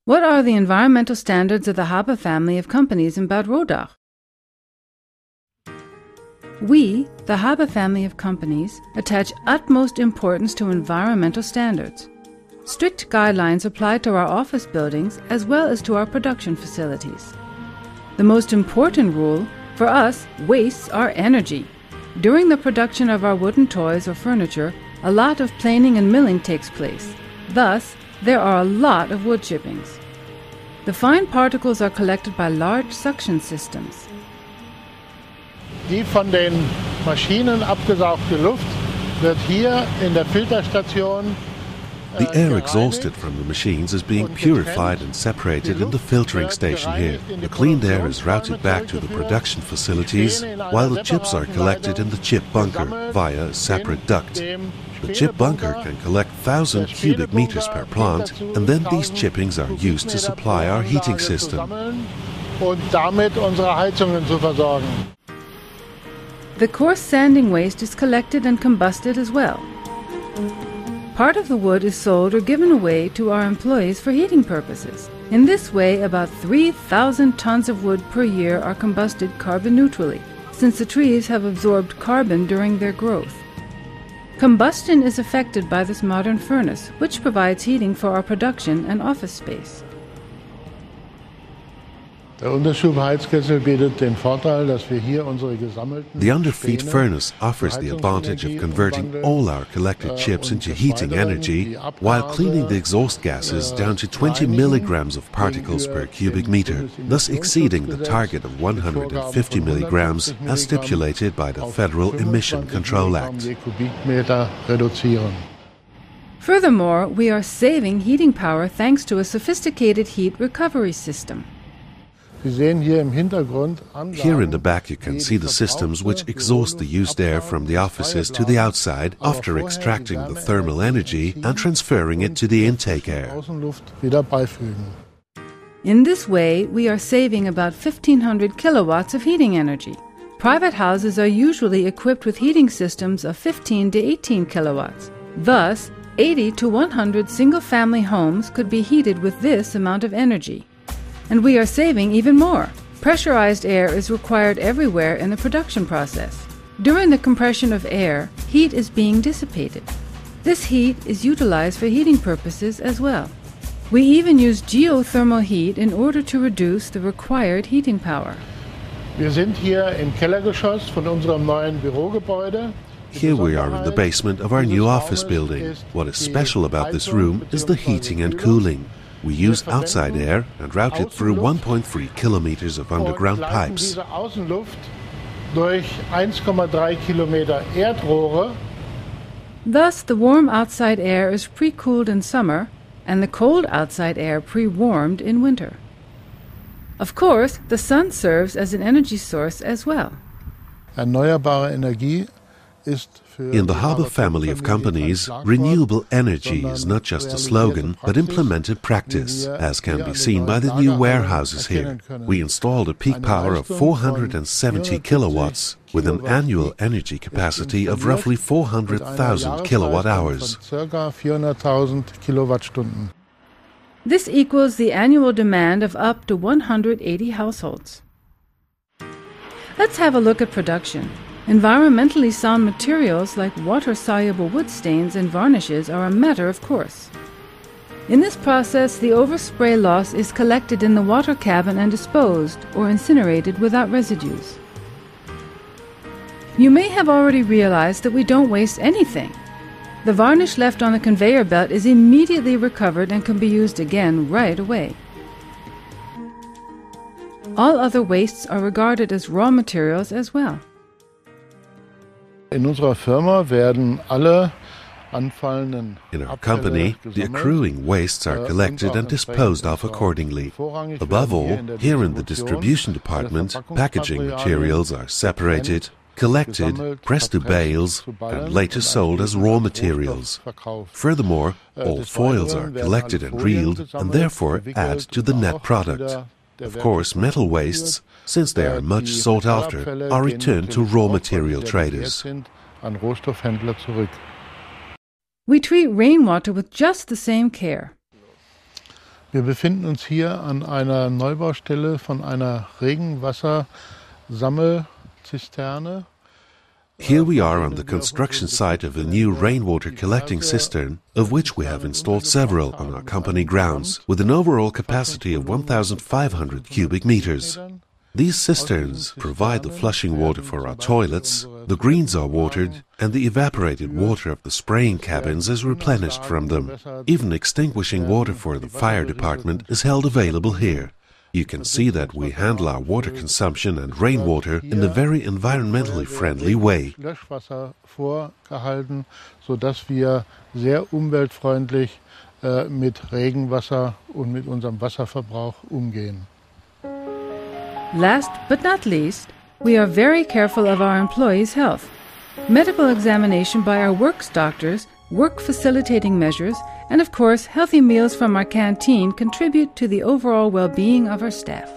What are the environmental standards of the HABA family of companies in Bad Rodach? We, the HABA family of companies, attach utmost importance to environmental standards. Strict guidelines apply to our office buildings as well as to our production facilities. The most important rule, for us, wastes are energy. During the production of our wooden toys or furniture, a lot of planing and milling takes place. Thus, there are a lot of wood chippings. The fine particles are collected by large suction systems. Die von den Maschinen abgesaugte Luft wird hier in der Filterstation. The air exhausted from the machines is being purified and separated in the filtering station here. The cleaned air is routed back to the production facilities, while the chips are collected in the chip bunker via a separate duct. The chip bunker can collect 1,000 cubic meters per plant, and then these chippings are used to supply our heating system. Und damit unsere Heizungen zu versorgen. The coarse sanding waste is collected and combusted as well. Part of the wood is sold or given away to our employees for heating purposes. In this way, about 3,000 tons of wood per year are combusted carbon neutrally, since the trees have absorbed carbon during their growth. Combustion is affected by this modern furnace, which provides heating for our production and office space. Der Unterschubheizkessel bietet den Vorteil, dass wir hier unsere gesammelten The underfeed furnace offers the advantage of converting all our collected chips into heating energy while cleaning the exhaust gases down to 20 milligrams of particles per cubic meter, thus exceeding the target of 150 milligrams as stipulated by the Federal Emission Control Act. Furthermore, we are saving heating power thanks to a sophisticated heat recovery system. Here in the back you can see the systems which exhaust the used air from the offices to the outside after extracting the thermal energy and transferring it to the intake air. In this way, we are saving about 1,500 kilowatts of heating energy. Private houses are usually equipped with heating systems of 15 to 18 kilowatts. Thus, 80 to 100 single-family homes could be heated with this amount of energy. And we are saving even more. Pressurized air is required everywhere in the production process. During the compression of air, heat is being dissipated. This heat is utilized for heating purposes as well. We even use geothermal heat in order to reduce the required heating power. Wir sind hier im Kellergeschoss von unserem neuen Bürogebäude. Here we are in the basement of our new office building. What is special about this room is the heating and cooling. We use outside air and route it through 1.3 kilometers of underground pipes. Thus, the warm outside air is pre-cooled in summer and the cold outside air pre-warmed in winter. Of course, the sun serves as an energy source as well. Erneuerbare Energie ist In the HABA family of companies, renewable energy is not just a slogan, but implemented practice, as can be seen by the new warehouses here. We installed a peak power of 470 kilowatts, with an annual energy capacity of roughly 400,000 kilowatt hours. This equals the annual demand of up to 180 households. Let's have a look at production. Environmentally sound materials like water-soluble wood stains and varnishes are a matter of course. In this process, the overspray loss is collected in the water cabin and disposed or incinerated without residues. You may have already realized that we don't waste anything. The varnish left on the conveyor belt is immediately recovered and can be used again right away. All other wastes are regarded as raw materials as well. In unserer Firma werden alle anfallenden In our company, the accruing wastes are collected and disposed of accordingly. Above all, here in the distribution department, packaging materials are separated, collected, pressed to bales, and later sold as raw materials. Furthermore, all foils are collected and reeled and therefore add to the net product. Of course, metal wastes, since they are much sought after, are returned to raw material traders. We treat rainwater with just the same care. Wir befinden uns hier an einer Neubaustelle von einer Regenwassersammelzisterne. Here we are on the construction site of a new rainwater collecting cistern, of which we have installed several on our company grounds, with an overall capacity of 1,500 cubic meters. These cisterns provide the flushing water for our toilets, the greens are watered, and the evaporated water of the spraying cabins is replenished from them. Even extinguishing water for the fire department is held available here. You can see that we handle our water consumption and rainwater in a very environmentally friendly way. Löschwasser vorgehalten, sodass wir sehr umweltfreundlich mit Regenwasser und mit unserem Wasserverbrauch umgehen. Last but not least, we are very careful of our employees' health. Medical examination by our works doctors, work facilitating measures, and of course, healthy meals from our canteen contribute to the overall well-being of our staff.